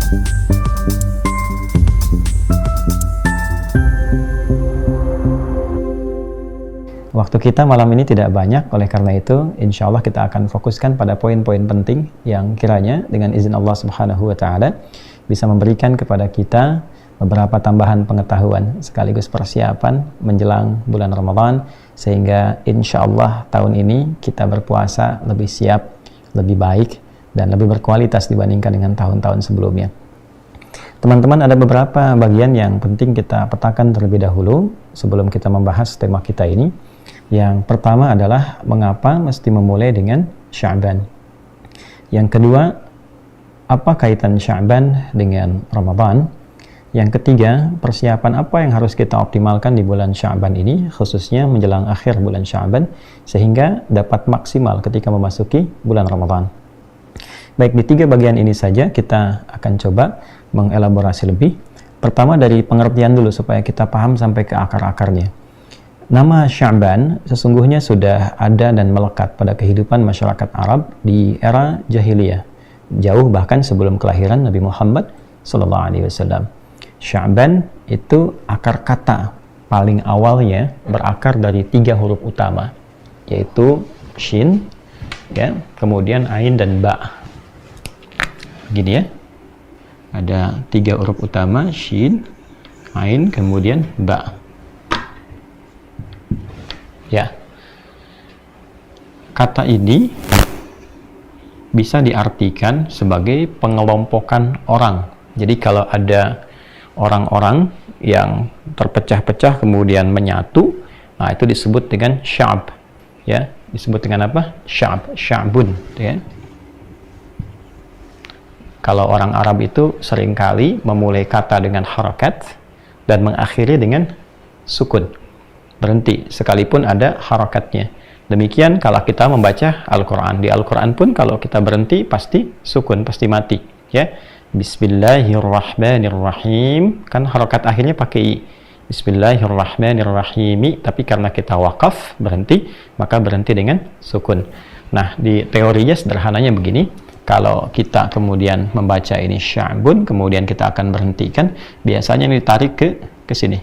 Waktu kita malam ini tidak banyak, oleh karena itu insya Allah kita akan fokuskan pada poin-poin penting yang kiranya dengan izin Allah Subhanahu wa Ta'ala bisa memberikan kepada kita beberapa tambahan pengetahuan sekaligus persiapan menjelang bulan Ramadan, sehingga insya Allah tahun ini kita berpuasa lebih siap, lebih baik, dan lebih berkualitas dibandingkan dengan tahun-tahun sebelumnya. Teman-teman, ada beberapa bagian yang penting kita petakan terlebih dahulu sebelum kita membahas tema kita ini. Yang pertama adalah mengapa mesti memulai dengan Sya'ban. Yang kedua, apa kaitan Sya'ban dengan Ramadan? Yang ketiga, persiapan apa yang harus kita optimalkan di bulan Sya'ban ini, khususnya menjelang akhir bulan Sya'ban, sehingga dapat maksimal ketika memasuki bulan Ramadan. Baik, di tiga bagian ini saja kita akan coba mengelaborasi lebih. Pertama dari pengertian dulu supaya kita paham sampai ke akar-akarnya. Nama Sya'ban sesungguhnya sudah ada dan melekat pada kehidupan masyarakat Arab di era jahiliyah, jauh bahkan sebelum kelahiran Nabi Muhammad SAW. Sya'ban itu akar kata paling awalnya berakar dari 3 huruf utama, yaitu Shin, ya, kemudian Ain dan Ba. Gini ya, ada 3 huruf utama, Shin, Ain, kemudian Ba. Ya, kata ini bisa diartikan sebagai pengelompokan orang. Jadi kalau ada orang-orang yang terpecah-pecah kemudian menyatu, nah itu disebut dengan sya'b. Ya, disebut dengan apa? Sya'b, sya'bun, ya. Kalau orang Arab itu seringkali memulai kata dengan harakat dan mengakhiri dengan sukun, berhenti sekalipun ada harakatnya. Demikian kalau kita membaca Al-Quran. Di Al-Quran pun kalau kita berhenti pasti sukun, pasti mati, ya. Bismillahirrahmanirrahim, kan harakat akhirnya pakai i. Bismillahirrahmanirrahim, tapi karena kita wakaf, berhenti, maka berhenti dengan sukun. Nah, di teorinya sederhananya begini. Kalau kita kemudian membaca ini sya'bun, kemudian kita akan berhentikan, biasanya ini ditarik ke sini,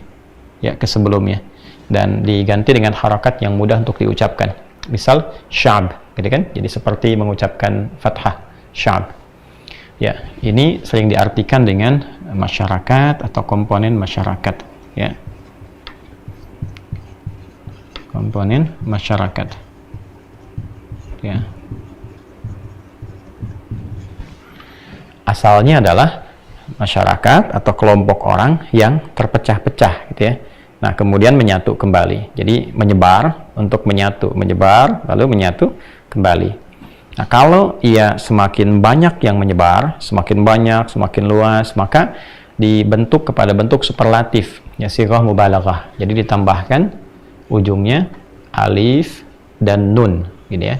ya, ke sebelumnya, dan diganti dengan harakat yang mudah untuk diucapkan. Misal sya'b, gitu kan? Jadi seperti mengucapkan fathah, sya'b. Ya, ini sering diartikan dengan masyarakat atau komponen masyarakat, ya. Komponen masyarakat. Ya. Asalnya adalah masyarakat atau kelompok orang yang terpecah-pecah, gitu ya. Nah, kemudian menyatu kembali. Jadi menyebar untuk menyatu, menyebar lalu menyatu kembali. Nah, kalau ia semakin banyak yang menyebar, semakin banyak, semakin luas, maka dibentuk kepada bentuk superlatif, ya, sighah mubalaghah. Jadi ditambahkan ujungnya alif dan nun, gitu ya.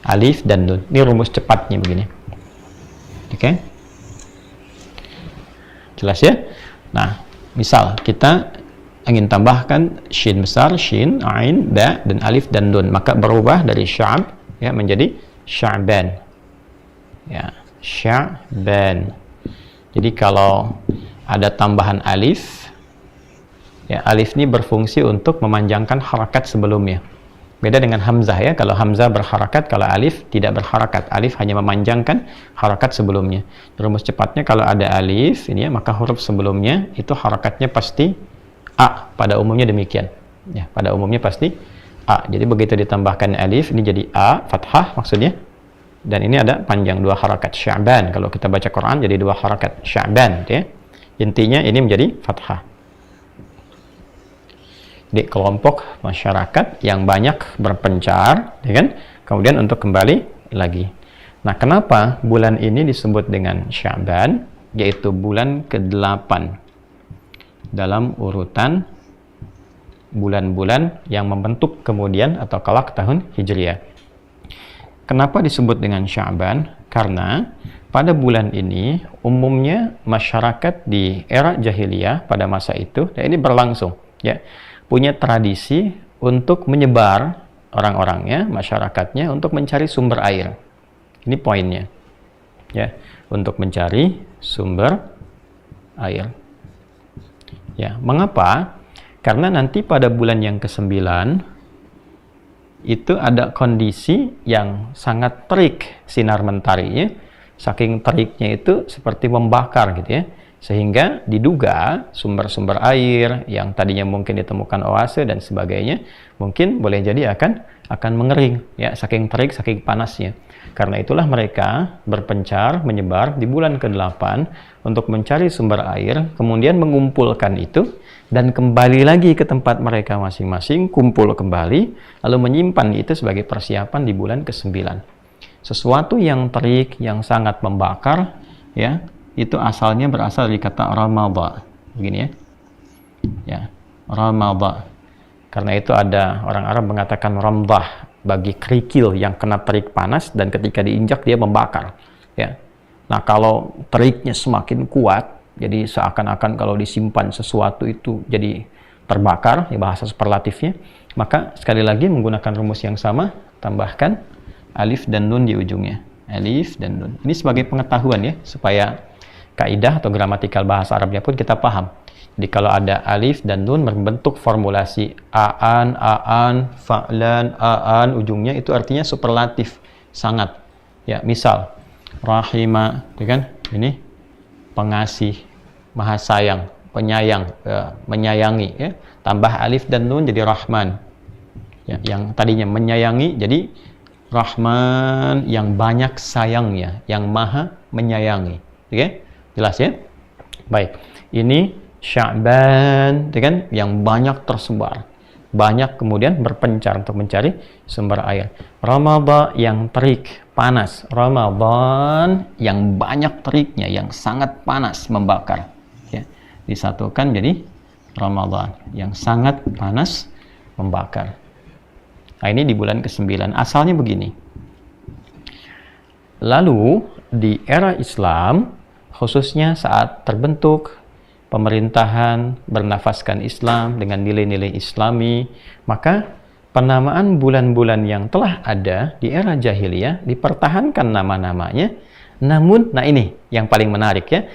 Alif dan nun. Ini rumus cepatnya begini. Oke? Jelas ya? Nah, misal kita ingin tambahkan shin besar, shin, ain, ba, dan alif dan nun, maka berubah dari sya'b, ya, menjadi Sya'ban, ya, Sya'ban. Jadi kalau ada tambahan alif, ya, alif ini berfungsi untuk memanjangkan harakat sebelumnya. Beda dengan hamzah, ya. Kalau hamzah berharakat, kalau alif tidak berharakat. Alif hanya memanjangkan harakat sebelumnya. Rumus cepatnya kalau ada alif ini, ya, maka huruf sebelumnya itu harakatnya pasti a. Pada umumnya demikian, ya. Pada umumnya pasti a. Jadi begitu ditambahkan alif ini jadi a, fathah maksudnya, dan ini ada panjang 2 harakat, Sya'ban. Kalau kita baca Quran jadi 2 harakat, Sya'ban, ya. Intinya ini menjadi fathah. Di kelompok masyarakat yang banyak berpencar, ya kan? Kemudian untuk kembali lagi. Nah, kenapa bulan ini disebut dengan Sya'ban, yaitu bulan ke-8 dalam urutan bulan-bulan yang membentuk kemudian atau kelak tahun Hijriah. Kenapa disebut dengan Sya'ban? Karena pada bulan ini umumnya masyarakat di era jahiliyah pada masa itu, dan ini berlangsung, ya, punya tradisi untuk menyebar orang-orangnya, masyarakatnya, untuk mencari sumber air. Ini poinnya. ya, untuk mencari sumber air. Ya, mengapa? Karena nanti pada bulan yang ke-9 itu ada kondisi yang sangat terik sinar mentarinya, saking teriknya itu seperti membakar gitu ya, sehingga diduga sumber-sumber air yang tadinya mungkin ditemukan oase dan sebagainya mungkin boleh jadi akan mengering ya, saking terik, saking panasnya. Karena itulah mereka berpencar menyebar di bulan ke-8 untuk mencari sumber air, kemudian mengumpulkan itu dan kembali lagi ke tempat mereka masing-masing, kumpul kembali, lalu menyimpan itu sebagai persiapan di bulan ke-9. Sesuatu yang terik, yang sangat membakar, ya, itu asalnya berasal dari kata ramadha, begini ya, ya, ramadha. Karena itu ada orang Arab mengatakan ramdah bagi kerikil yang kena terik panas dan ketika diinjak dia membakar, ya. Nah, kalau teriknya semakin kuat, jadi seakan-akan kalau disimpan sesuatu itu jadi terbakar, ya bahasa superlatifnya, maka sekali lagi menggunakan rumus yang sama, tambahkan alif dan nun di ujungnya. Alif dan nun. Ini sebagai pengetahuan ya, supaya kaidah atau gramatikal bahasa Arabnya pun kita paham. Jadi kalau ada alif dan nun membentuk formulasi aan, fa'lan, aan, ujungnya itu artinya superlatif, sangat. Ya, misal rahima, ya kan? Ini pengasih, maha sayang, penyayang, menyayangi ya. Tambah alif dan nun jadi rahman. Ya, yang tadinya menyayangi jadi rahman, yang banyak sayangnya, yang maha menyayangi. Oke? Jelas ya? Baik. Ini Sya'ban, kan, yang banyak tersebar, banyak kemudian berpencar untuk mencari sumber air. Ramadhan yang terik, panas. Ramadhan yang banyak teriknya, yang sangat panas, membakar. Ya, disatukan jadi Ramadhan yang sangat panas, membakar. Nah, ini di bulan ke-9. Asalnya begini. Lalu di era Islam, khususnya saat terbentuk pemerintahan bernafaskan Islam dengan nilai-nilai Islami, maka penamaan bulan-bulan yang telah ada di era jahiliyah dipertahankan nama-namanya. Namun, nah ini yang paling menarik ya,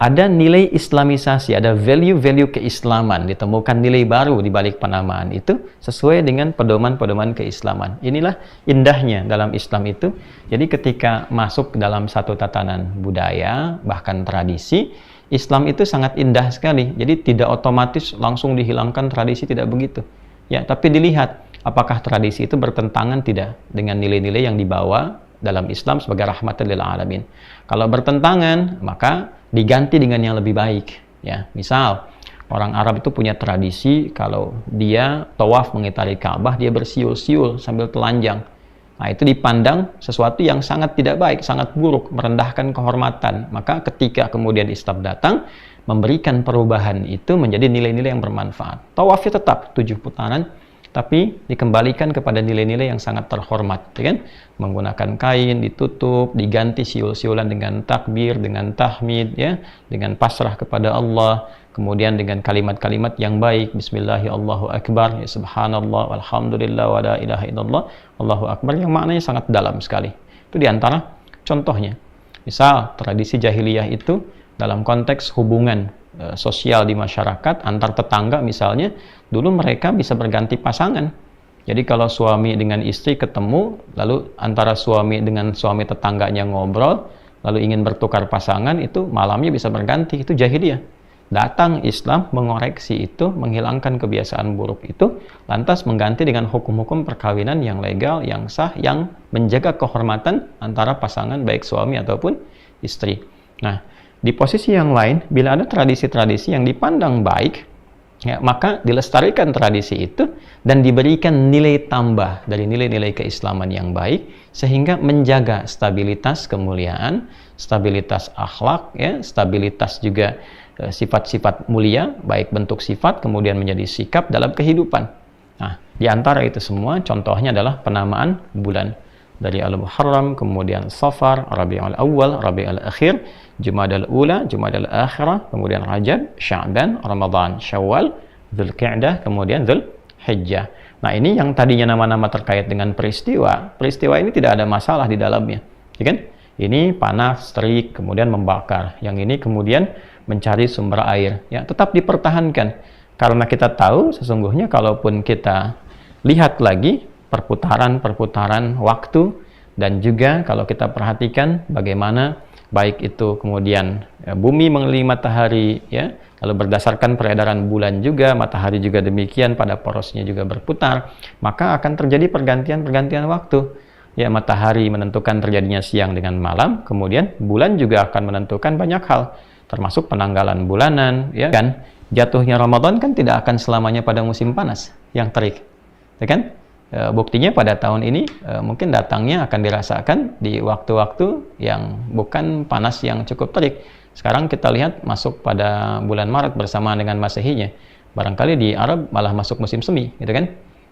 ada nilai islamisasi, ada value-value keislaman, ditemukan nilai baru di balik penamaan itu sesuai dengan pedoman-pedoman keislaman. Inilah indahnya dalam Islam itu. Jadi ketika masuk dalam satu tatanan budaya, bahkan tradisi, Islam itu sangat indah sekali. Jadi tidak otomatis langsung dihilangkan tradisi, tidak begitu. Ya, tapi dilihat apakah tradisi itu bertentangan tidak dengan nilai-nilai yang dibawa dalam Islam sebagai rahmatan lil alamin. Kalau bertentangan, maka diganti dengan yang lebih baik. Ya, misal orang Arab itu punya tradisi kalau dia tawaf mengitari Ka'bah, dia bersiul-siul sambil telanjang. Nah, itu dipandang sesuatu yang sangat tidak baik, sangat buruk, merendahkan kehormatan. Maka ketika kemudian Islam datang, memberikan perubahan itu menjadi nilai-nilai yang bermanfaat. Tawafnya tetap 7 putaran, tapi dikembalikan kepada nilai-nilai yang sangat terhormat, ya kan? Menggunakan kain, ditutup, diganti siul-siulan dengan takbir, dengan tahmid, ya, dengan pasrah kepada Allah, kemudian dengan kalimat-kalimat yang baik, bismillahirrahmanirrahim, Allahu akbar, ya, subhanallah, walhamdulillah, wa la ilaha illallah, Allahu akbar, yang maknanya sangat dalam sekali. Itu diantara contohnya. Misal tradisi jahiliyah itu dalam konteks hubungan sosial di masyarakat antar tetangga, misalnya dulu mereka bisa berganti pasangan. Jadi kalau suami dengan istri ketemu, lalu antara suami dengan suami tetangganya ngobrol, lalu ingin bertukar pasangan, itu malamnya bisa berganti. Itu jahiliyah. Datang Islam mengoreksi itu, menghilangkan kebiasaan buruk itu, lantas mengganti dengan hukum-hukum perkawinan yang legal, yang sah, yang menjaga kehormatan antara pasangan baik suami ataupun istri. Nah, di posisi yang lain, bila ada tradisi-tradisi yang dipandang baik, ya, maka dilestarikan tradisi itu dan diberikan nilai tambah dari nilai-nilai keislaman yang baik, sehingga menjaga stabilitas kemuliaan, stabilitas akhlak, ya, stabilitas juga sifat-sifat mulia, baik bentuk sifat kemudian menjadi sikap dalam kehidupan. Nah, di antara itu semua contohnya adalah penamaan bulan dari Al-Muharram, kemudian Safar, Rabiul Awal, Rabiul Akhir, Jumadal Ula, Jumadal Akhirah, kemudian Rajab, Sya'ban, Ramadan, Syawal, Dzulqa'dah, kemudian Dzulhijjah. Nah, ini yang tadinya nama-nama terkait dengan peristiwa. Peristiwa ini tidak ada masalah di dalamnya, ya kan? Ini panas, terik, kemudian membakar. Yang ini kemudian mencari sumber air. Ya, tetap dipertahankan. Karena kita tahu sesungguhnya kalaupun kita lihat lagi perputaran-perputaran waktu, dan juga kalau kita perhatikan bagaimana baik itu kemudian bumi mengelilingi matahari, ya, lalu berdasarkan peredaran bulan juga, matahari juga demikian pada porosnya juga berputar, maka akan terjadi pergantian-pergantian waktu. Ya, matahari menentukan terjadinya siang dengan malam, kemudian bulan juga akan menentukan banyak hal, termasuk penanggalan bulanan, ya kan? Jatuhnya Ramadan kan tidak akan selamanya pada musim panas yang terik, ya kan? Buktinya pada tahun ini mungkin datangnya akan dirasakan di waktu-waktu yang bukan panas yang cukup terik. Sekarang kita lihat masuk pada bulan Maret bersamaan dengan Masehinya. Barangkali di Arab malah masuk musim semi, gitu kan?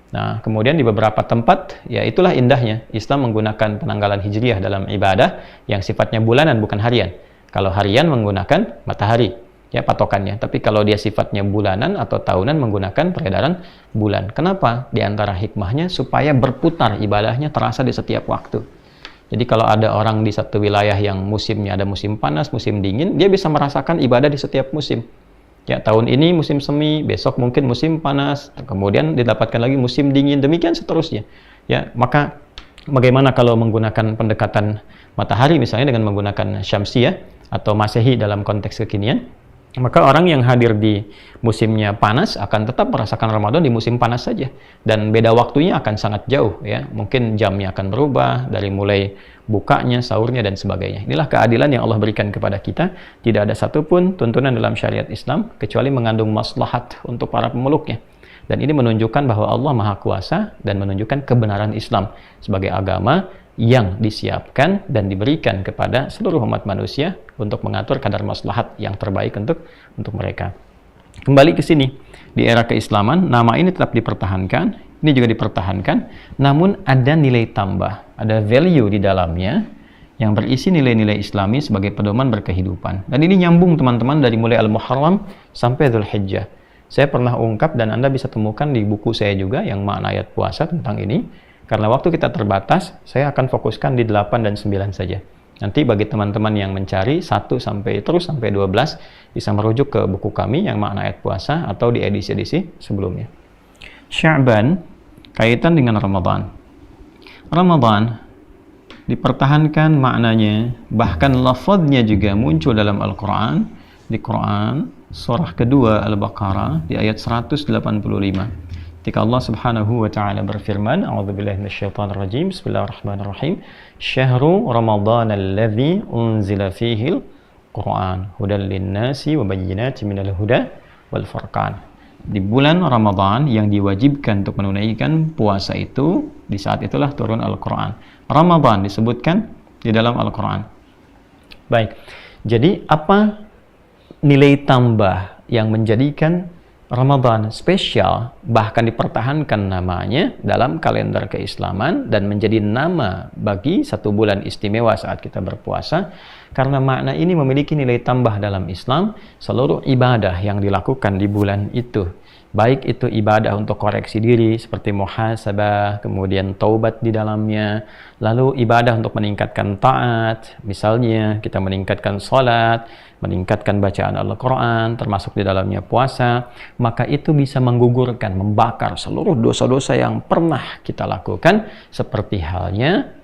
Nah, kemudian di beberapa tempat, ya itulah indahnya Islam menggunakan penanggalan hijriyah dalam ibadah yang sifatnya bulanan bukan harian. Kalau harian menggunakan matahari, ya patokannya. Tapi kalau dia sifatnya bulanan atau tahunan menggunakan peredaran bulan. Kenapa? Di antara hikmahnya supaya berputar ibadahnya terasa di setiap waktu. Jadi kalau ada orang di satu wilayah yang musimnya ada musim panas, musim dingin, dia bisa merasakan ibadah di setiap musim. Ya, tahun ini musim semi, besok mungkin musim panas, kemudian didapatkan lagi musim dingin, demikian seterusnya. Ya, maka bagaimana kalau menggunakan pendekatan matahari misalnya dengan menggunakan syamsiyah atau masehi dalam konteks kekinian? Maka orang yang hadir di musimnya panas akan tetap merasakan Ramadan di musim panas saja, dan beda waktunya akan sangat jauh, ya. Mungkin jamnya akan berubah dari mulai bukanya, sahurnya, dan sebagainya. Inilah keadilan yang Allah berikan kepada kita. Tidak ada satupun tuntunan dalam syariat Islam kecuali mengandung maslahat untuk para pemeluknya. Dan ini menunjukkan bahwa Allah Maha Kuasa dan menunjukkan kebenaran Islam sebagai agama yang disiapkan dan diberikan kepada seluruh umat manusia untuk mengatur kadar maslahat yang terbaik untuk mereka. Kembali ke sini, di era keislaman, nama ini tetap dipertahankan, ini juga dipertahankan, namun ada nilai tambah, ada value di dalamnya yang berisi nilai-nilai Islami sebagai pedoman berkehidupan. Dan ini nyambung teman-teman dari mulai Al-Muharram sampai Dzulhijjah. Saya pernah ungkap dan Anda bisa temukan di buku saya juga yang makna ayat puasa tentang ini. Karena waktu kita terbatas, saya akan fokuskan di 8 dan 9 saja. Nanti bagi teman-teman yang mencari 1 sampai 12 bisa merujuk ke buku kami yang makna ayat puasa atau di edisi-edisi sebelumnya. Sya'ban kaitan dengan Ramadan. Ramadan dipertahankan maknanya, bahkan lafadznya juga muncul dalam Al-Quran. Di Quran surah kedua Al-Baqarah di ayat 185. Ketika Allah Subhanahu wa taala berfirman, A'udzubillahi minasyaitonir rajim. Bismillahirrahmanirrahim. Syahrul Ramadan alladzi unzila fihil Qur'an hudal linnasi wa bayyinatin minal huda wal furqan. Di bulan Ramadan yang diwajibkan untuk menunaikan puasa itu, di saat itulah turun Al-Qur'an. Ramadan disebutkan di dalam Al-Qur'an. Baik. Jadi apa nilai tambah yang menjadikan Ramadan spesial, bahkan dipertahankan namanya dalam kalender keislaman dan menjadi nama bagi satu bulan istimewa saat kita berpuasa? Karena makna ini memiliki nilai tambah dalam Islam. Seluruh ibadah yang dilakukan di bulan itu, baik itu ibadah untuk koreksi diri seperti muhasabah, kemudian taubat di dalamnya, lalu ibadah untuk meningkatkan taat, misalnya kita meningkatkan salat, meningkatkan bacaan Al-Quran, termasuk di dalamnya puasa, maka itu bisa menggugurkan, membakar seluruh dosa-dosa yang pernah kita lakukan, seperti halnya,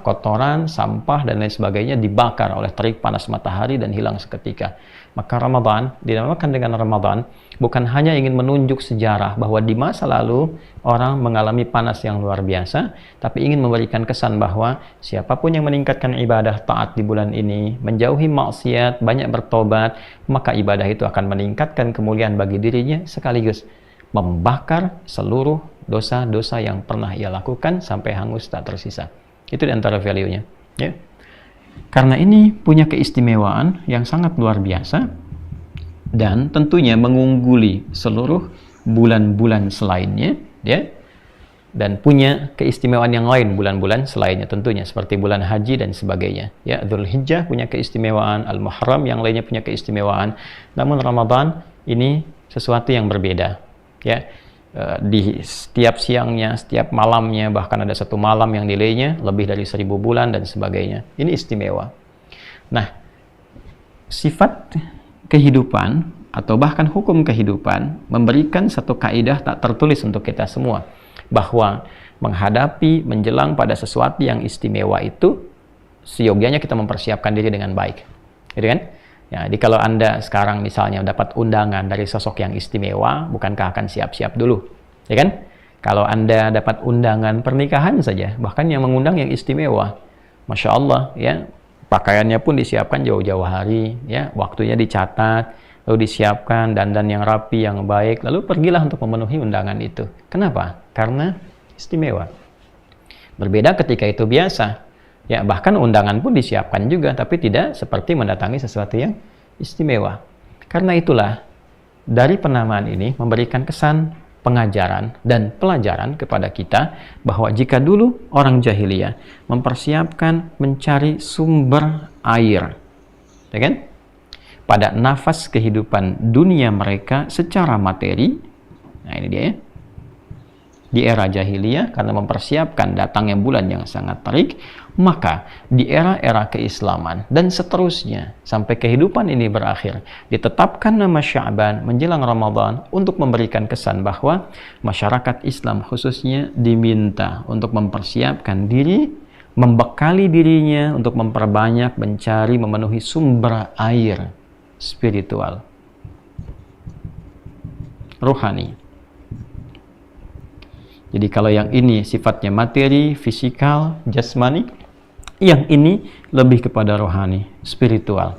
kotoran, sampah, dan lain sebagainya dibakar oleh terik panas matahari dan hilang seketika. Maka Ramadan, dinamakan dengan Ramadan, bukan hanya ingin menunjuk sejarah bahwa di masa lalu orang mengalami panas yang luar biasa, tapi ingin memberikan kesan bahwa siapapun yang meningkatkan ibadah taat di bulan ini, menjauhi maksiat, banyak bertobat, maka ibadah itu akan meningkatkan kemuliaan bagi dirinya, sekaligus membakar seluruh dosa-dosa yang pernah ia lakukan sampai hangus tak tersisa. Itu di antara value-nya, ya. Karena ini punya keistimewaan yang sangat luar biasa dan tentunya mengungguli seluruh bulan-bulan selainnya, ya. Dan punya keistimewaan yang lain bulan-bulan selainnya tentunya, seperti bulan haji dan sebagainya, ya. Dzulhijjah punya keistimewaan, Al-Muharram yang lainnya punya keistimewaan. Namun Ramadan ini sesuatu yang berbeda, ya. di setiap siangnya, setiap malamnya, bahkan ada satu malam yang delaynya lebih dari 1000 bulan dan sebagainya. Ini istimewa. Nah, sifat kehidupan atau bahkan hukum kehidupan memberikan satu kaidah tak tertulis untuk kita semua, bahwa menghadapi, menjelang pada sesuatu yang istimewa itu seyogyanya kita mempersiapkan diri dengan baik, gitu kan? Ya, jadi kalau Anda sekarang misalnya dapat undangan dari sosok yang istimewa, bukankah akan siap-siap dulu, ya kan? Kalau Anda dapat undangan pernikahan saja, bahkan yang mengundang yang istimewa, Masya Allah, ya, pakaiannya pun disiapkan jauh-jauh hari, ya, waktunya dicatat, lalu disiapkan dandan yang rapi, yang baik, lalu pergilah untuk memenuhi undangan itu. Kenapa? Karena istimewa. Berbeda ketika itu biasa. Ya, bahkan undangan pun disiapkan juga, tapi tidak seperti mendatangi sesuatu yang istimewa. Karena itulah, dari penamaan ini memberikan kesan pengajaran dan pelajaran kepada kita bahwa jika dulu orang jahiliyah mempersiapkan mencari sumber air, ya kan? Pada nafas kehidupan dunia mereka secara materi, nah ini dia ya, di era jahiliyah karena mempersiapkan datangnya bulan yang sangat terik, maka di era-era keislaman dan seterusnya sampai kehidupan ini berakhir, ditetapkan nama Sya'ban menjelang Ramadan untuk memberikan kesan bahwa masyarakat Islam khususnya diminta untuk mempersiapkan diri, membekali dirinya untuk memperbanyak, mencari, memenuhi sumber air spiritual, rohani. Jadi kalau yang ini sifatnya materi, fisikal, jasmani, yang ini lebih kepada rohani, spiritual.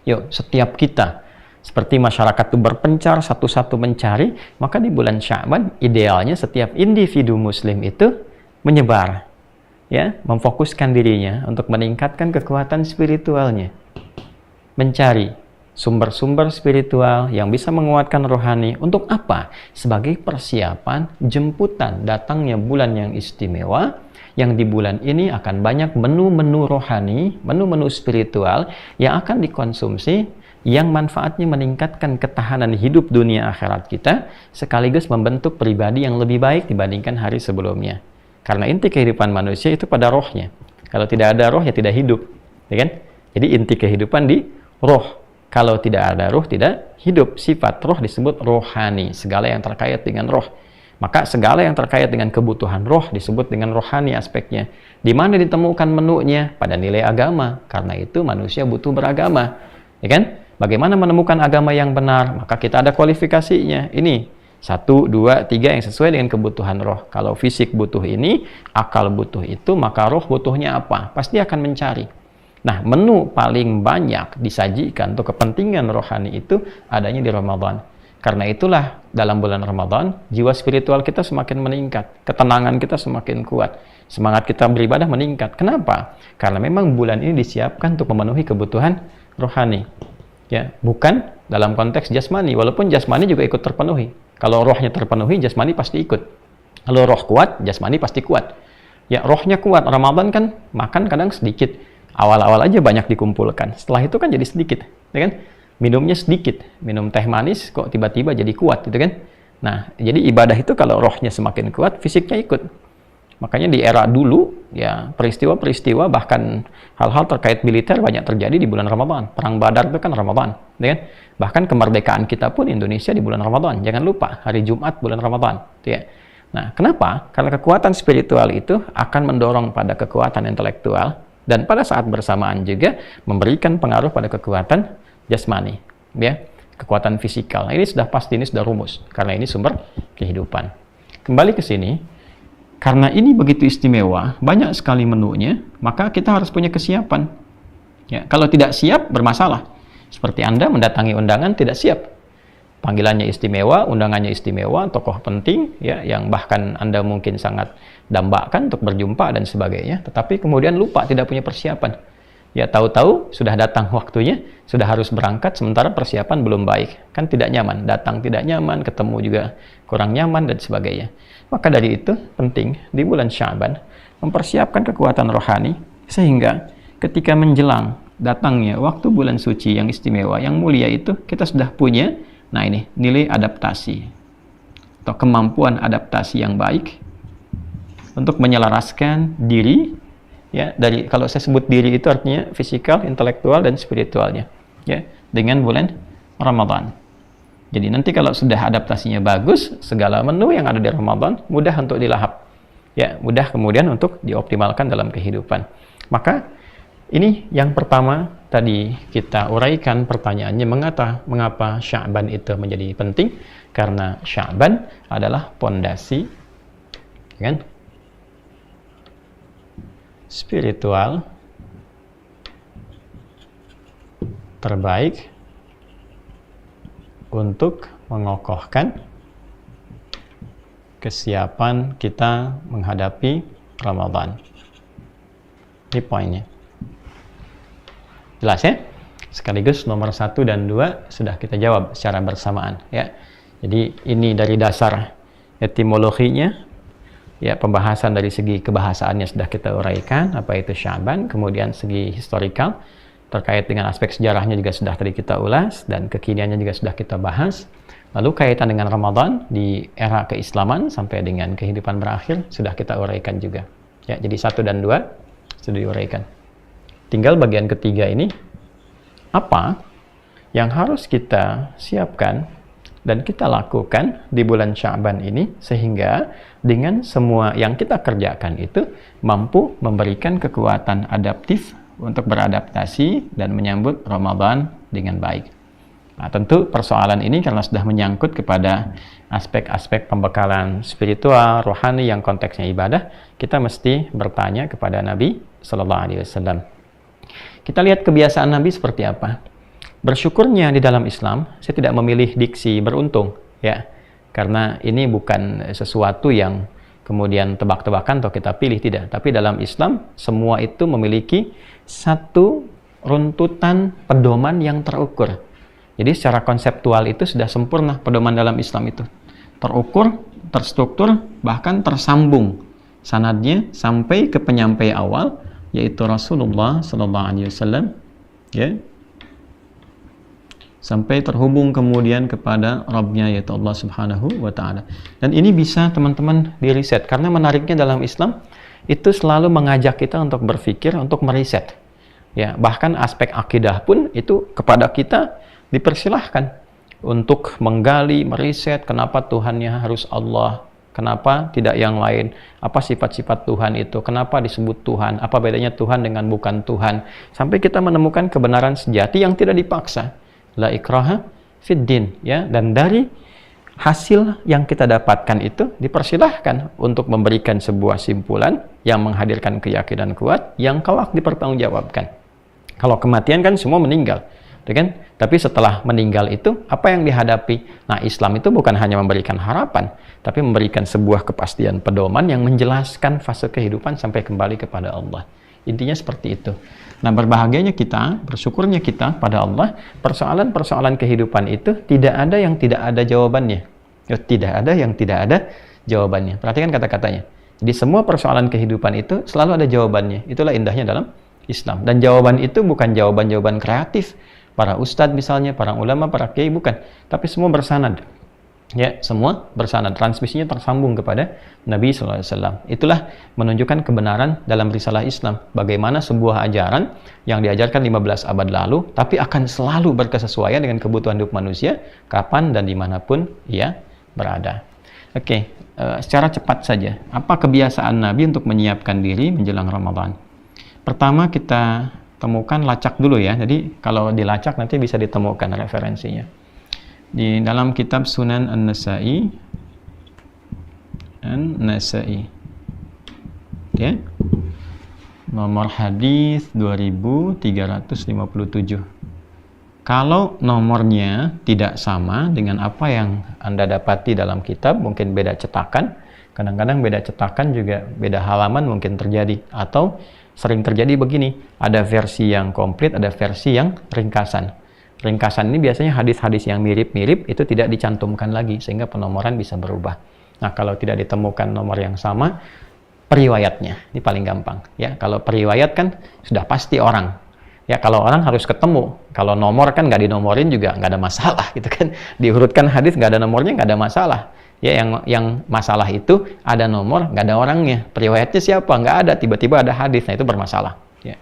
Yuk, setiap kita seperti masyarakat itu berpencar satu-satu mencari, maka di bulan Sya'ban idealnya setiap individu muslim itu menyebar, ya, memfokuskan dirinya untuk meningkatkan kekuatan spiritualnya, mencari sumber-sumber spiritual yang bisa menguatkan rohani. Untuk apa? Sebagai persiapan jemputan datangnya bulan yang istimewa, yang di bulan ini akan banyak menu-menu rohani, menu-menu spiritual yang akan dikonsumsi, yang manfaatnya meningkatkan ketahanan hidup dunia akhirat kita, sekaligus membentuk pribadi yang lebih baik dibandingkan hari sebelumnya. Karena inti kehidupan manusia itu pada rohnya. Kalau tidak ada roh, ya tidak hidup, ya kan? Jadi inti kehidupan di roh. Kalau tidak ada roh, tidak hidup. Sifat roh disebut rohani, segala yang terkait dengan roh. Maka segala yang terkait dengan kebutuhan roh disebut dengan rohani aspeknya. Di mana ditemukan menunya? Pada nilai agama. Karena itu manusia butuh beragama, ya kan? Bagaimana menemukan agama yang benar? Maka kita ada kualifikasinya. Ini 1, 2, 3 yang sesuai dengan kebutuhan roh. Kalau fisik butuh ini, akal butuh itu, maka roh butuhnya apa? Pasti akan mencari. Nah, menu paling banyak disajikan untuk kepentingan rohani itu adanya di Ramadan. Karena itulah dalam bulan Ramadan, jiwa spiritual kita semakin meningkat, ketenangan kita semakin kuat, semangat kita beribadah meningkat. Kenapa? Karena memang bulan ini disiapkan untuk memenuhi kebutuhan rohani. Ya, bukan dalam konteks jasmani, walaupun jasmani juga ikut terpenuhi. Kalau rohnya terpenuhi, jasmani pasti ikut. Kalau roh kuat, jasmani pasti kuat. Ya, rohnya kuat. Ramadan kan makan kadang sedikit. Awal-awal aja banyak dikumpulkan, setelah itu kan jadi sedikit, ya kan? Minumnya sedikit, minum teh manis kok tiba-tiba jadi kuat, gitu kan? Nah, jadi ibadah itu kalau rohnya semakin kuat, fisiknya ikut. Makanya di era dulu, ya, peristiwa-peristiwa bahkan hal-hal terkait militer banyak terjadi di bulan Ramadan. Perang Badar itu kan Ramadan, ya kan? Bahkan kemerdekaan kita pun Indonesia di bulan Ramadan. Jangan lupa hari Jumat bulan Ramadan, ya. Nah, kenapa? Karena kekuatan spiritual itu akan mendorong pada kekuatan intelektual, dan pada saat bersamaan juga memberikan pengaruh pada kekuatan jasmani, ya, kekuatan fisikal. Nah, ini sudah pasti, ini sudah rumus, karena ini sumber kehidupan. Kembali ke sini, karena ini begitu istimewa, banyak sekali menunya, maka kita harus punya kesiapan. Ya, kalau tidak siap, bermasalah. Seperti Anda mendatangi undangan tidak siap. Panggilannya istimewa, undangannya istimewa, tokoh penting, ya, yang bahkan Anda mungkin sangat dambakan untuk berjumpa dan sebagainya, tetapi kemudian lupa, tidak punya persiapan. Ya, tahu-tahu sudah datang waktunya, sudah harus berangkat, sementara persiapan belum baik. Kan tidak nyaman, datang tidak nyaman, ketemu juga kurang nyaman, dan sebagainya. Maka dari itu, penting di bulan Sya'ban mempersiapkan kekuatan rohani, sehingga ketika menjelang datangnya waktu bulan suci yang istimewa, yang mulia itu, kita sudah punya, nah ini, nilai adaptasi. atau kemampuan adaptasi yang baik untuk menyelaraskan diri, ya, dari, kalau saya sebut diri itu artinya fisikal, intelektual, dan spiritualnya, ya, dengan bulan Ramadan. Jadi nanti kalau sudah adaptasinya bagus, segala menu yang ada di Ramadan mudah untuk dilahap, ya, mudah kemudian untuk dioptimalkan dalam kehidupan. Maka ini yang pertama tadi kita uraikan pertanyaannya, mengapa Sya'ban itu menjadi penting? Karena Sya'ban adalah pondasi, kan, spiritual terbaik untuk mengokohkan kesiapan kita menghadapi Ramadan. Ini poinnya. Jelas ya? Sekaligus nomor 1 dan 2 sudah kita jawab secara bersamaan, ya. Jadi ini dari dasar etimologinya, ya, pembahasan dari segi kebahasaannya sudah kita uraikan, apa itu Sya'ban, kemudian segi historikal terkait dengan aspek sejarahnya juga sudah tadi kita ulas, dan kekiniannya juga sudah kita bahas. Lalu kaitan dengan Ramadan di era keislaman sampai dengan kehidupan berakhir sudah kita uraikan juga. Ya, jadi 1 dan 2 sudah diuraikan. Tinggal bagian ketiga ini, apa yang harus kita siapkan dan kita lakukan di bulan Sya'ban ini sehingga dengan semua yang kita kerjakan itu mampu memberikan kekuatan adaptif untuk beradaptasi dan menyambut Ramadan dengan baik. Nah, tentu persoalan ini karena sudah menyangkut kepada aspek-aspek pembekalan spiritual, rohani yang konteksnya ibadah, kita mesti bertanya kepada Nabi Sallallahu Alaihi Wasallam. Kita lihat kebiasaan Nabi seperti apa. Bersyukurnya di dalam Islam, saya tidak memilih diksi beruntung, ya, karena ini bukan sesuatu yang kemudian tebak-tebakan atau kita pilih, tidak. Tapi dalam Islam, semua itu memiliki satu runtutan pedoman yang terukur. Jadi secara konseptual itu sudah sempurna pedoman dalam Islam itu. Terukur, terstruktur, bahkan tersambung sanadnya sampai ke penyampai awal, yaitu Rasulullah Sallallahu Alaihi Wasallam, ya, sampai terhubung kemudian kepada Rabbnya, yaitu Allah Subhanahu wa Ta'ala. Dan ini bisa teman-teman diriset, karena menariknya dalam Islam itu selalu mengajak kita untuk berpikir, untuk meriset, ya, bahkan aspek akidah pun itu kepada kita dipersilahkan untuk menggali, meriset kenapa Tuhannya harus Allah, kenapa tidak yang lain, apa sifat-sifat Tuhan itu, kenapa disebut Tuhan, apa bedanya Tuhan dengan bukan Tuhan, sampai kita menemukan kebenaran sejati yang tidak dipaksa. La ikraha fid din, ya, dan dari hasil yang kita dapatkan itu dipersilahkan untuk memberikan sebuah simpulan yang menghadirkan keyakinan kuat yang kelak dipertanggungjawabkan. Kalau kematian kan semua meninggal, kan? Tapi setelah meninggal itu apa yang dihadapi? Nah, Islam itu bukan hanya memberikan harapan, tapi memberikan sebuah kepastian pedoman yang menjelaskan fase kehidupan sampai kembali kepada Allah. Intinya seperti itu. Nah, berbahagianya kita, bersyukurnya kita pada Allah, persoalan-persoalan kehidupan itu tidak ada yang tidak ada jawabannya. Tidak ada yang tidak ada jawabannya. Perhatikan kata-katanya. Jadi semua persoalan kehidupan itu selalu ada jawabannya. Itulah indahnya dalam Islam. Dan jawaban itu bukan jawaban-jawaban kreatif para ustadz misalnya, para ulama, para kiai, bukan. Tapi semua bersanad. Ya, semua bersanad. Transmisinya tersambung kepada Nabi SAW. Itulah menunjukkan kebenaran dalam risalah Islam. Bagaimana sebuah ajaran yang diajarkan 15 abad lalu, tapi akan selalu berkesesuaian dengan kebutuhan hidup manusia, kapan dan dimanapun ia berada. Oke, secara cepat saja. Apa kebiasaan Nabi untuk menyiapkan diri menjelang Ramadan? Pertama kita temukan lacak dulu ya. Jadi kalau dilacak nanti bisa ditemukan referensinya. Di dalam kitab Sunan An-Nasa'i. Ya. Nomor hadis 2357. Kalau nomornya tidak sama dengan apa yang Anda dapati dalam kitab, mungkin beda cetakan. Kadang-kadang beda cetakan juga beda halaman mungkin terjadi, atau sering terjadi begini, ada versi yang komplit, ada versi yang ringkasan. Ringkasan ini biasanya hadis-hadis yang mirip-mirip itu tidak dicantumkan lagi, sehingga penomoran bisa berubah. Nah, kalau tidak ditemukan nomor yang sama, periwayatnya, ini paling gampang. Ya, kalau periwayat kan sudah pasti orang. Ya, kalau orang harus ketemu. Kalau nomor kan nggak dinomorin juga nggak ada masalah, gitu kan. Diurutkan hadis nggak ada nomornya nggak ada masalah. Ya, yang masalah itu ada nomor, nggak ada orangnya. Periwayatnya siapa? Nggak ada. Tiba-tiba ada hadis. Nah, itu bermasalah. Ya.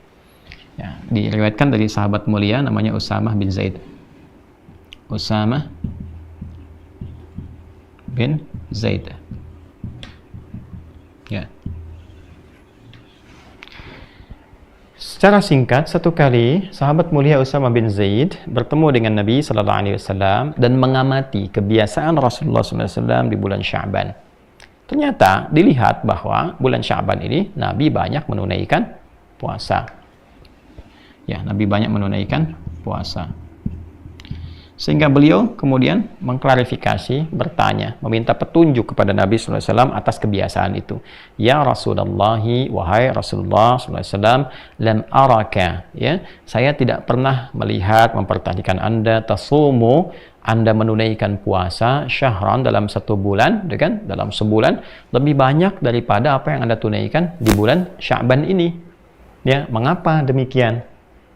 Ya, diriwayatkan dari sahabat mulia namanya Usamah bin Zaid. Usamah bin Zaid. Ya. Secara singkat, satu kali sahabat mulia Usamah bin Zaid bertemu dengan Nabi Sallallahu Alaihi Wasallam dan mengamati kebiasaan Rasulullah SAW di bulan Sya'ban. Ternyata dilihat bahwa bulan Sya'ban ini Nabi banyak menunaikan puasa. Ya, Nabi banyak menunaikan puasa. Sehingga beliau kemudian mengklarifikasi, bertanya, meminta petunjuk kepada Nabi SAW atas kebiasaan itu. Ya Rasulullah, wahai Rasulullah SAW, lam araka, ya, saya tidak pernah melihat, memperhatikan Anda, tasumu, Anda menunaikan puasa syahran dalam satu bulan, kan? Dalam sebulan, lebih banyak daripada apa yang Anda tunaikan di bulan Sya'ban ini. Ya, mengapa demikian?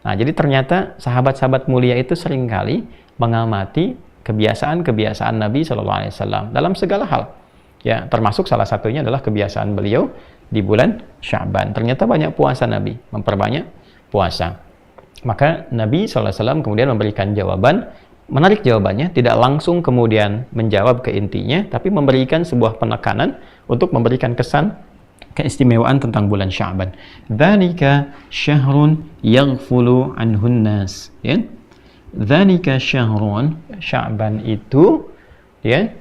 Nah, jadi ternyata sahabat-sahabat mulia itu seringkali mengamati kebiasaan-kebiasaan Nabi SAW dalam segala hal. Ya, termasuk salah satunya adalah kebiasaan beliau di bulan Sya'ban. Ternyata banyak puasa Nabi, memperbanyak puasa. Maka Nabi SAW kemudian memberikan jawaban, menarik jawabannya, tidak langsung kemudian menjawab ke intinya, tapi memberikan sebuah penekanan untuk memberikan kesan keistimewaan tentang bulan Sya'ban. Dzalika syahrun yaghfulu anhun nas. Ya. Dzalika syahrun, Sya'ban itu, ya,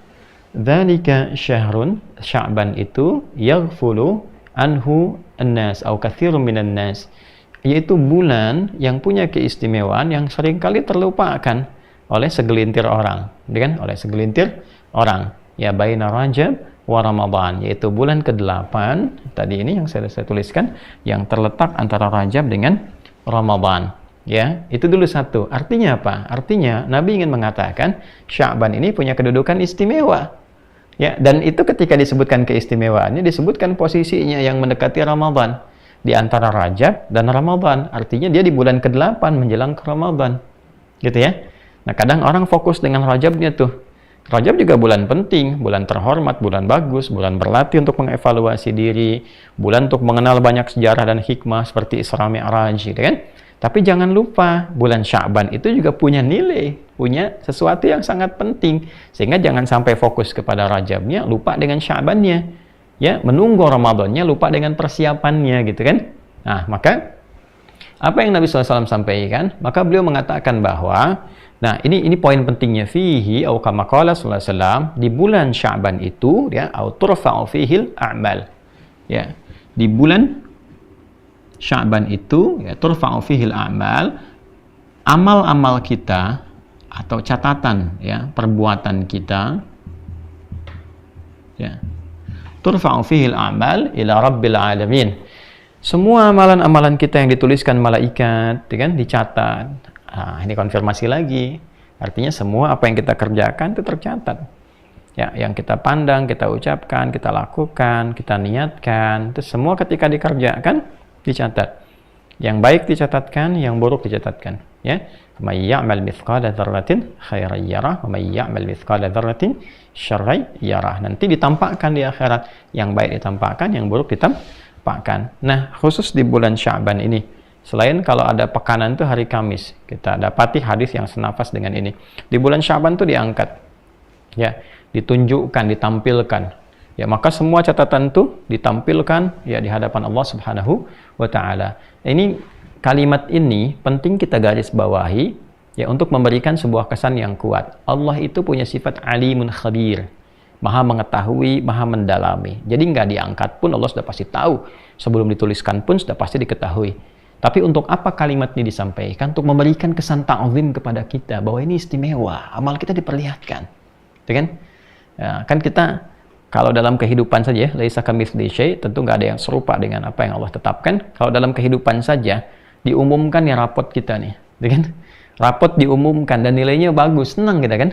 dzalika syahrun, Sya'ban itu, yaghfulu anhu an-nas atau katsirun minan nas, yaitu bulan yang punya keistimewaan yang seringkali terlupakan oleh segelintir orang, kan? Oleh segelintir orang. Ya, baina Rajab wa Ramadan, yaitu bulan ke-8 tadi ini yang saya tuliskan, yang terletak antara Rajab dengan Ramadan. Ya, itu dulu satu. Artinya apa? Artinya Nabi ingin mengatakan Sya'ban ini punya kedudukan istimewa. Ya, dan itu ketika disebutkan keistimewaannya, disebutkan posisinya yang mendekati Ramadan di antara Rajab dan Ramadan. Artinya dia di bulan ke-8 menjelang ke Ramadan. Gitu ya. Nah, kadang orang fokus dengan Rajabnya tuh. Rajab juga bulan penting, bulan terhormat, bulan bagus, bulan berlatih untuk mengevaluasi diri, bulan untuk mengenal banyak sejarah dan hikmah seperti Isra Mi'raj, gitu kan? Tapi jangan lupa, bulan Sya'ban itu juga punya nilai, punya sesuatu yang sangat penting. Sehingga jangan sampai fokus kepada Rajabnya, lupa dengan Sya'bannya. Ya, menunggu Ramadannya, lupa dengan persiapannya, gitu kan? Nah, maka apa yang Nabi SAW sampaikan? Maka beliau mengatakan bahwa, nah ini poin pentingnya, fihi au kama qala sallallahu alaihi wasallam, di bulan Sya'ban itu, ya, au turfa'u fihil a'mal. Ya, di bulan Sya'ban itu, ya, turfa'u fihil a'mal, amal-amal kita atau catatan, ya, perbuatan kita, ya, turfa'u fihil a'mal ila rabbil alamin. Semua amalan-amalan kita yang dituliskan malaikat, ya kan, dicatat. Nah, ini konfirmasi lagi. Artinya semua apa yang kita kerjakan itu tercatat. Ya, yang kita pandang, kita ucapkan, kita lakukan, kita niatkan, itu semua ketika dikerjakan dicatat. Yang baik dicatatkan, yang buruk dicatatkan, ya. May ya'mal mithqala dzarratin khairan yarah wa may ya'mal mithqala dzarratin syarran yarah. Nanti ditampakkan di akhirat, yang baik ditampakkan, yang buruk ditampakkan. Nah, khusus di bulan Sya'ban ini, selain kalau ada pekanan itu hari Kamis, kita dapati hadis yang senafas dengan ini. Di bulan Sya'ban itu diangkat, ya, ditunjukkan, ditampilkan. Ya, maka semua catatan itu ditampilkan, ya, di hadapan Allah Subhanahu wa Ta'ala. Ini kalimat ini penting kita garis bawahi, ya, untuk memberikan sebuah kesan yang kuat. Allah itu punya sifat alimun khabir, maha mengetahui, maha mendalami. Jadi nggak diangkat pun Allah sudah pasti tahu, sebelum dituliskan pun sudah pasti diketahui. Tapi untuk apa kalimat ini disampaikan? Untuk memberikan kesan ta'zim kepada kita bahwa ini istimewa, amal kita diperlihatkan, ya kan? Ya, kan kita kalau dalam kehidupan saja, laisa kamitslihi syai', tentu nggak ada yang serupa dengan apa yang Allah tetapkan. Kalau dalam kehidupan saja diumumkan ya rapot kita nih, ya kan? Rapot diumumkan dan nilainya bagus, senang kita kan,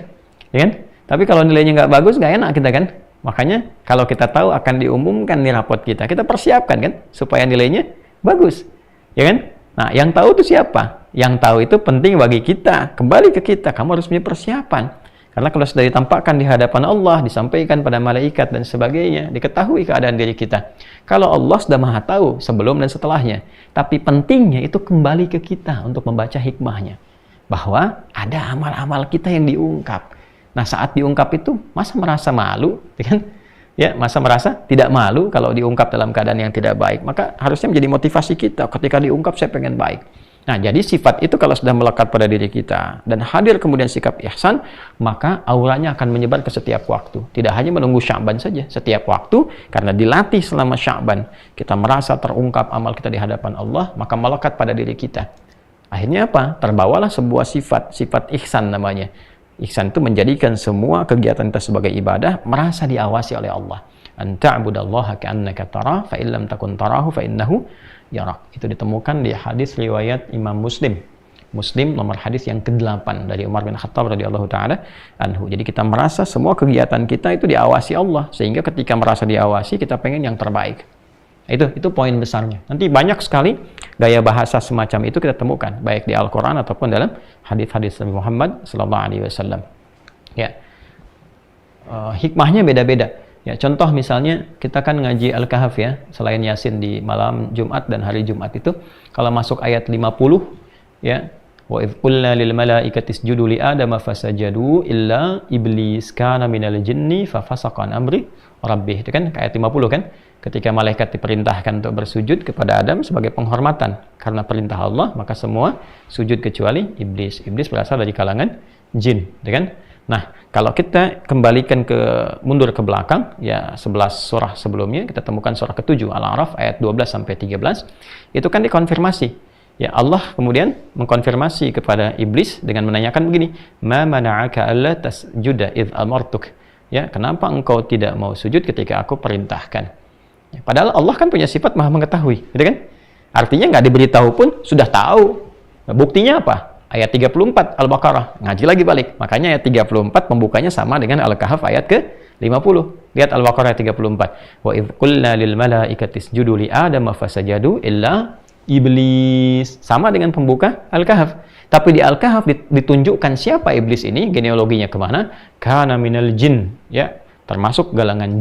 ya kan? Tapi kalau nilainya nggak bagus, nggak enak kita kan? Makanya kalau kita tahu akan diumumkan nih rapot kita persiapkan kan, supaya nilainya bagus, ya kan? Nah, yang tahu itu siapa? Yang tahu itu penting bagi kita, kembali ke kita. Kamu harus punya persiapan. Karena kalau sudah ditampakkan di hadapan Allah, disampaikan pada malaikat dan sebagainya, diketahui keadaan diri kita. Kalau Allah sudah Maha tahu sebelum dan setelahnya. Tapi pentingnya itu kembali ke kita untuk membaca hikmahnya. Bahwa ada amal-amal kita yang diungkap. Nah, saat diungkap itu, masa merasa malu? Kan? Ya, masa merasa tidak malu kalau diungkap dalam keadaan yang tidak baik. Maka harusnya menjadi motivasi kita. Ketika diungkap, saya pengen baik. Nah, jadi sifat itu kalau sudah melekat pada diri kita dan hadir kemudian sikap ihsan, maka auranya akan menyebar ke setiap waktu. Tidak hanya menunggu Sya'ban saja, setiap waktu, karena dilatih selama Sya'ban, kita merasa terungkap amal kita di hadapan Allah, maka melekat pada diri kita. Akhirnya apa? Terbawalah sebuah sifat ihsan namanya. Ihsan itu menjadikan semua kegiatan kita sebagai ibadah merasa diawasi oleh Allah. An ta'budallaha ka'annaka tarah, fa illam takun tarahu fa innahu yarak. Itu ditemukan di hadis riwayat Imam Muslim. Muslim nomor hadis yang ke-8 dari Umar bin Khattab radhiyallahu taala anhu. Jadi kita merasa semua kegiatan kita itu diawasi Allah, sehingga ketika merasa diawasi kita pengen yang terbaik. Itu poin besarnya. Nanti banyak sekali gaya bahasa semacam itu kita temukan baik di Al-Qur'an ataupun dalam hadis-hadis Nabi Muhammad sallallahu alaihi wasallam. Ya. Hikmahnya beda-beda. Ya, contoh misalnya kita kan ngaji Al-Kahf ya, selain Yasin di malam Jumat dan hari Jumat itu, kalau masuk ayat 50 ya, wa idz qulna lil malaikati isjudu li adama fasajadu illa iblis kana minal jinni fafasaqa an amri rabbih. Itu kan ayat 50 kan, ketika malaikat diperintahkan untuk bersujud kepada Adam sebagai penghormatan karena perintah Allah, maka semua sujud kecuali iblis. Iblis berasal dari kalangan jin, ya kan? Nah, kalau kita kembalikan mundur ke belakang, ya 11 surah sebelumnya, kita temukan surah ke-7 Al-A'raf ayat 12 sampai 13, itu kan dikonfirmasi. Ya, Allah kemudian mengkonfirmasi kepada iblis dengan menanyakan begini, "Ma mana'aka alla tasjuda idz amartuk?" Ya, kenapa engkau tidak mau sujud ketika aku perintahkan? Ya, padahal Allah kan punya sifat Maha mengetahui, gitu kan? Artinya nggak diberitahu pun sudah tahu. Nah, buktinya apa? Ayat 34 Al-Baqarah, ngaji lagi balik. Makanya ayat 34 pembukanya sama dengan Al-Kahf ayat ke-50. Lihat Al-Baqarah ayat 34. Wa idz qulna lil malaikati isjudu li adama fasajadu illa iblis. Sama dengan pembuka Al-Kahf. Tapi di Al-Kahf ditunjukkan siapa iblis ini, genealoginya kemana? Kana minal jin, ya, termasuk golongan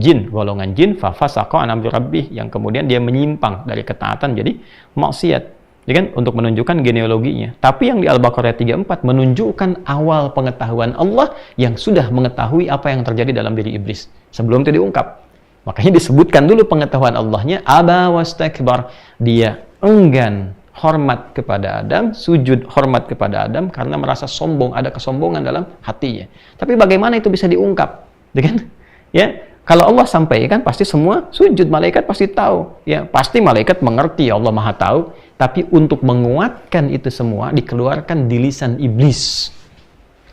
jin fafasaqa an amri rabbih, yang kemudian dia menyimpang dari ketaatan jadi maksiat. Ya kan, untuk menunjukkan genealoginya. Tapi yang di Al-Baqarah 34 menunjukkan awal pengetahuan Allah yang sudah mengetahui apa yang terjadi dalam diri iblis sebelum itu diungkap. Makanya disebutkan dulu pengetahuan Allahnya, aba wastakbar, dia enggan hormat kepada Adam, sujud hormat kepada Adam karena merasa sombong, ada kesombongan dalam hatinya. Tapi bagaimana itu bisa diungkap? Ya kan? Ya, kalau Allah sampaikan pasti semua sujud, malaikat pasti tahu. Ya, pasti malaikat mengerti Allah Maha tahu. Tapi untuk menguatkan itu semua dikeluarkan di lisan iblis.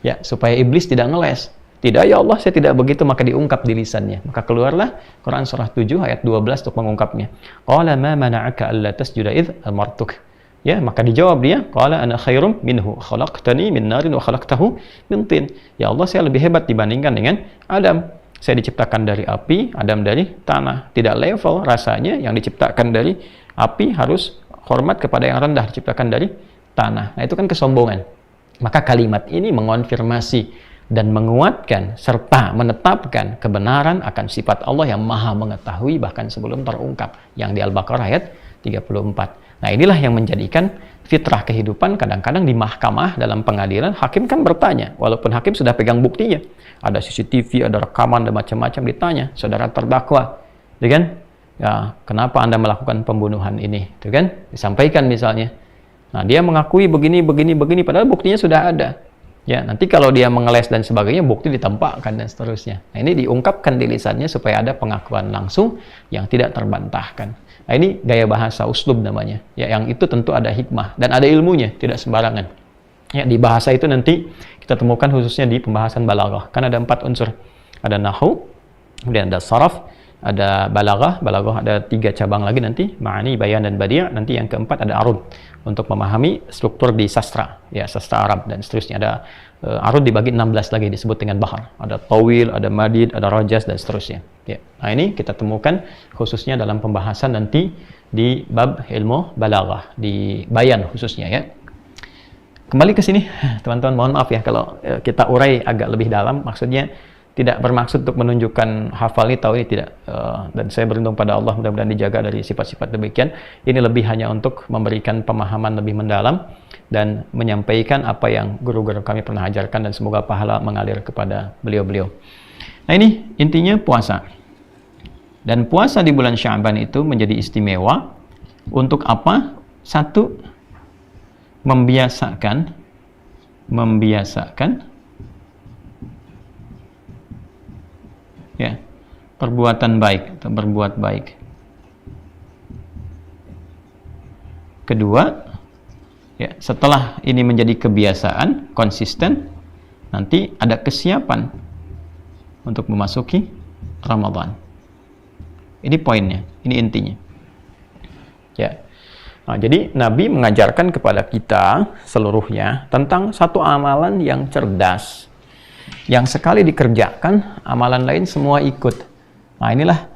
Ya, supaya iblis tidak ngeles. Tidak, ya Allah, saya tidak begitu, maka diungkap di lisannya. Maka keluarlah Quran surah 7 ayat 12 untuk mengungkapnya. Qala ma mana'aka alla tasjuda idz amartuk. Ya, maka dijawab dia, qala ana khairum minhu, khalaqtani min narin wa khalaqtahu min tin. Ya Allah, saya lebih hebat dibandingkan dengan Adam. Saya diciptakan dari api, Adam dari tanah. Tidak level rasanya, yang diciptakan dari api harus hormat kepada yang rendah, diciptakan dari tanah. Nah, itu kan kesombongan. Maka kalimat ini mengonfirmasi dan menguatkan serta menetapkan kebenaran akan sifat Allah yang Maha mengetahui bahkan sebelum terungkap, yang di Al-Baqarah ayat 34. Nah, inilah yang menjadikan fitrah kehidupan. Kadang-kadang di mahkamah dalam pengadilan, hakim kan bertanya, walaupun hakim sudah pegang buktinya, ada CCTV, ada rekaman, ada macam-macam, ditanya, saudara terdakwa, ya kan? Ya, kenapa Anda melakukan pembunuhan ini? Itu kan disampaikan misalnya. Nah, dia mengakui begini, padahal buktinya sudah ada. Ya, nanti kalau dia mengeles dan sebagainya, bukti ditempatkan dan seterusnya. Nah, ini diungkapkan di lisannya supaya ada pengakuan langsung yang tidak terbantahkan. Nah, ini gaya bahasa uslub namanya. Ya, yang itu tentu ada hikmah dan ada ilmunya, tidak sembarangan. Ya, di bahasa itu nanti kita temukan khususnya di pembahasan balaghah. Kan ada 4 unsur. Ada nahwu, kemudian ada saraf, ada balaghah ada 3 cabang lagi nanti, ma'ani, bayan, dan badi'. Nanti yang keempat ada arud, untuk memahami struktur di sastra, ya, sastra Arab dan seterusnya. Ada arud dibagi 16 lagi, disebut dengan bahar. Ada tawil, ada madid, ada rajas, dan seterusnya. Ya. Nah, ini kita temukan khususnya dalam pembahasan nanti di bab ilmu balaghah, di bayan khususnya, ya. kembali ke sini, teman-teman, mohon maaf ya kalau kita urai agak lebih dalam, maksudnya tidak bermaksud untuk menunjukkan hafal ini, tahu ini, tidak. Dan saya berlindung pada Allah, mudah-mudahan dijaga dari sifat-sifat demikian. Ini lebih hanya untuk memberikan pemahaman lebih mendalam dan menyampaikan apa yang guru-guru kami pernah ajarkan, dan semoga pahala mengalir kepada beliau-beliau. Nah, ini intinya puasa. Dan puasa di bulan Sya'ban itu menjadi istimewa untuk apa? Satu, membiasakan ya, perbuatan baik atau berbuat baik. Kedua, ya, setelah ini menjadi kebiasaan, konsisten, nanti ada kesiapan untuk memasuki Ramadan. Ini poinnya, ini intinya. Ya. Nah, jadi Nabi mengajarkan kepada kita seluruhnya tentang satu amalan yang cerdas, yang sekali dikerjakan, amalan lain semua ikut. Nah, inilah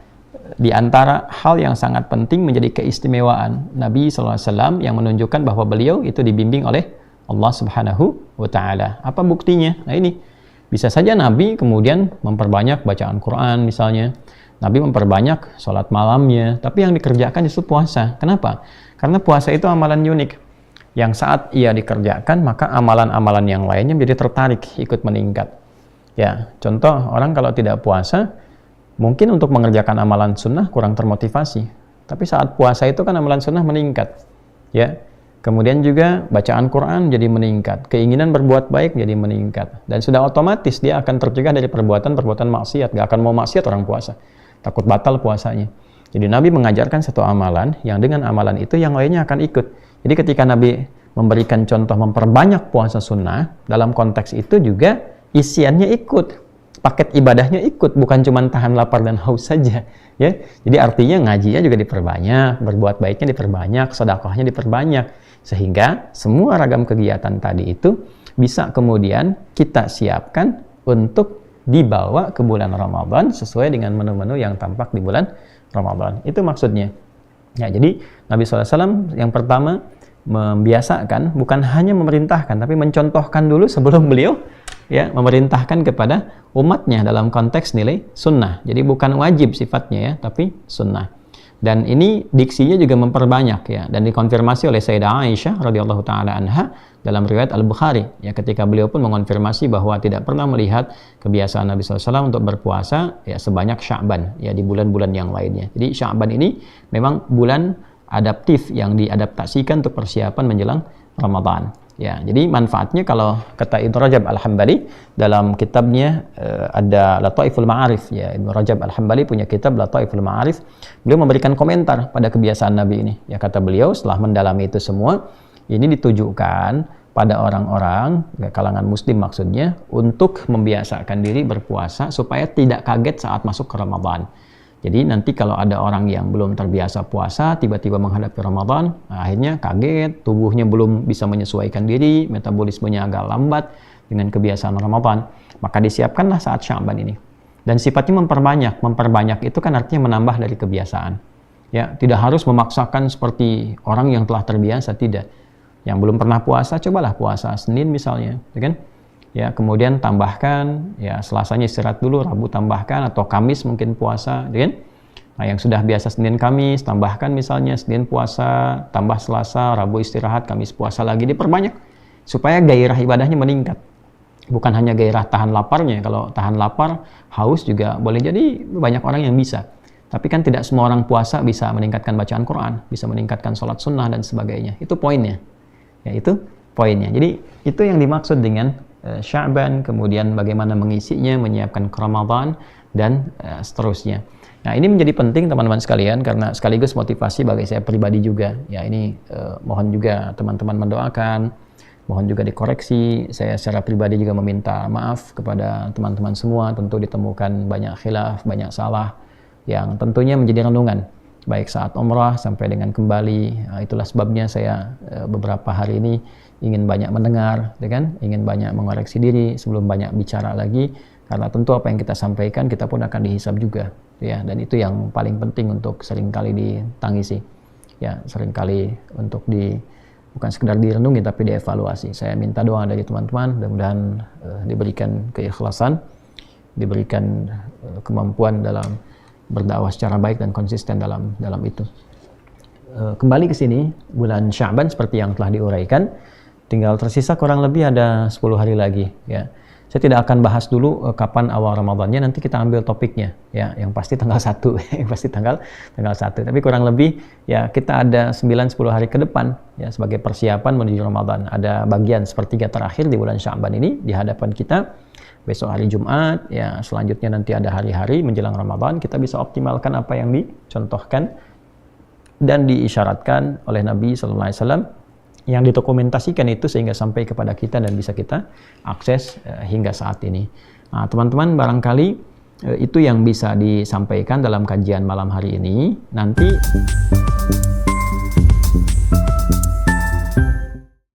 di antara hal yang sangat penting menjadi keistimewaan Nabi SAW yang menunjukkan bahwa beliau itu dibimbing oleh Allah Subhanahu wa Ta'ala. Apa buktinya? Nah, ini bisa saja Nabi kemudian memperbanyak bacaan Quran misalnya, Nabi memperbanyak sholat malamnya, tapi yang dikerjakan justru puasa. Kenapa? Karena puasa itu amalan unik, yang saat ia dikerjakan, maka amalan-amalan yang lainnya menjadi tertarik, ikut meningkat. Ya, contoh, orang kalau tidak puasa, mungkin untuk mengerjakan amalan sunnah kurang termotivasi. Tapi saat puasa itu kan amalan sunnah meningkat. Ya, kemudian juga bacaan Quran jadi meningkat, keinginan berbuat baik jadi meningkat, dan sudah otomatis dia akan tercegah dari perbuatan-perbuatan maksiat. Gak akan mau maksiat orang puasa, takut batal puasanya. Jadi Nabi mengajarkan satu amalan yang dengan amalan itu yang lainnya akan ikut. Jadi ketika Nabi memberikan contoh memperbanyak puasa sunnah, dalam konteks itu juga isiannya ikut, paket ibadahnya ikut, bukan cuma tahan lapar dan haus saja. Ya, jadi artinya ngajinya juga diperbanyak, berbuat baiknya diperbanyak, sedekahnya diperbanyak, sehingga semua ragam kegiatan tadi itu bisa kemudian kita siapkan untuk dibawa ke bulan Ramadan sesuai dengan menu-menu yang tampak di bulan Ramadan. Itu maksudnya. Ya, jadi Nabi SAW yang pertama membiasakan, bukan hanya memerintahkan, tapi mencontohkan dulu sebelum beliau ya memerintahkan kepada umatnya dalam konteks nilai sunnah. Jadi bukan wajib sifatnya ya, tapi sunnah. Dan ini diksinya juga memperbanyak ya, dan dikonfirmasi oleh Sayyidah Aisyah radhiyallahu taala anha dalam riwayat Al-Bukhari ya, ketika beliau pun mengonfirmasi bahwa tidak pernah melihat kebiasaan Nabi SAW untuk berpuasa ya sebanyak Sya'ban ya di bulan-bulan yang lainnya. Jadi Sya'ban ini memang bulan adaptif yang diadaptasikan untuk persiapan menjelang Ramadan. Ya, jadi manfaatnya kalau kata Ibnu Rajab Al-Hambali dalam kitabnya ada Lataiful Ma'arif ya, Ibnu Rajab Al-Hambali punya kitab Lataiful Ma'arif. Beliau memberikan komentar pada kebiasaan Nabi ini. Ya, kata beliau setelah mendalami itu semua, ini ditujukan pada orang-orang ya, kalangan muslim maksudnya untuk membiasakan diri berpuasa supaya tidak kaget saat masuk ke Ramadan. Jadi nanti kalau ada orang yang belum terbiasa puasa, tiba-tiba menghadapi Ramadan, akhirnya kaget, tubuhnya belum bisa menyesuaikan diri, metabolismenya agak lambat dengan kebiasaan Ramadan, maka disiapkanlah saat Sya'ban ini. Dan sifatnya memperbanyak itu kan artinya menambah dari kebiasaan. Ya, tidak harus memaksakan seperti orang yang telah terbiasa, tidak. Yang belum pernah puasa, cobalah puasa Senin misalnya, ya kan? Ya, kemudian tambahkan, ya Selasanya istirahat dulu, Rabu tambahkan, atau Kamis mungkin puasa, kan? Nah, yang sudah biasa Senin Kamis, tambahkan misalnya Senin puasa, tambah Selasa, Rabu istirahat, Kamis puasa lagi, diperbanyak supaya gairah ibadahnya meningkat. Bukan hanya gairah tahan laparnya, kalau tahan lapar, haus juga boleh jadi banyak orang yang bisa. Tapi kan tidak semua orang puasa bisa meningkatkan bacaan Quran, bisa meningkatkan sholat sunnah dan sebagainya. Itu poinnya. Ya, itu poinnya. Jadi itu yang dimaksud dengan Sya'ban, kemudian bagaimana mengisinya, menyiapkan ke Ramadan, dan seterusnya. Nah, ini menjadi penting teman-teman sekalian, karena sekaligus motivasi bagi saya pribadi juga. Ya, ini mohon juga teman-teman mendoakan, mohon juga dikoreksi. Saya secara pribadi juga meminta maaf kepada teman-teman semua, tentu ditemukan banyak khilaf, banyak salah, yang tentunya menjadi renungan, baik saat umrah sampai dengan kembali. Nah, itulah sebabnya saya beberapa hari ini ingin banyak mendengar, ya kan? Ingin banyak mengoreksi diri sebelum banyak bicara lagi, karena tentu apa yang kita sampaikan kita pun akan dihisab juga, ya. Dan itu yang paling penting untuk seringkali ditangisi, ya, seringkali untuk bukan sekedar direnungi tapi dievaluasi. Saya minta doa dari teman-teman, mudah-mudahan diberikan keikhlasan, diberikan kemampuan dalam berdakwah secara baik dan konsisten dalam itu. Kembali ke sini, bulan Sya'ban seperti yang telah diuraikan, tinggal tersisa kurang lebih ada 10 hari lagi ya. Saya tidak akan bahas dulu kapan awal Ramadannya, nanti kita ambil topiknya ya, yang pasti tanggal 1 yang pasti tanggal 1. Tapi kurang lebih ya kita ada 9-10 hari ke depan ya sebagai persiapan menuju Ramadan. Ada bagian sepertiga terakhir di bulan Sya'ban ini di hadapan kita. Besok hari Jumat ya, selanjutnya nanti ada hari-hari menjelang Ramadan, kita bisa optimalkan apa yang dicontohkan dan diisyaratkan oleh Nabi sallallahu alaihi wasallam, yang didokumentasikan itu sehingga sampai kepada kita dan bisa kita akses hingga saat ini. Nah, teman-teman, barangkali itu yang bisa disampaikan dalam kajian malam hari ini. Nanti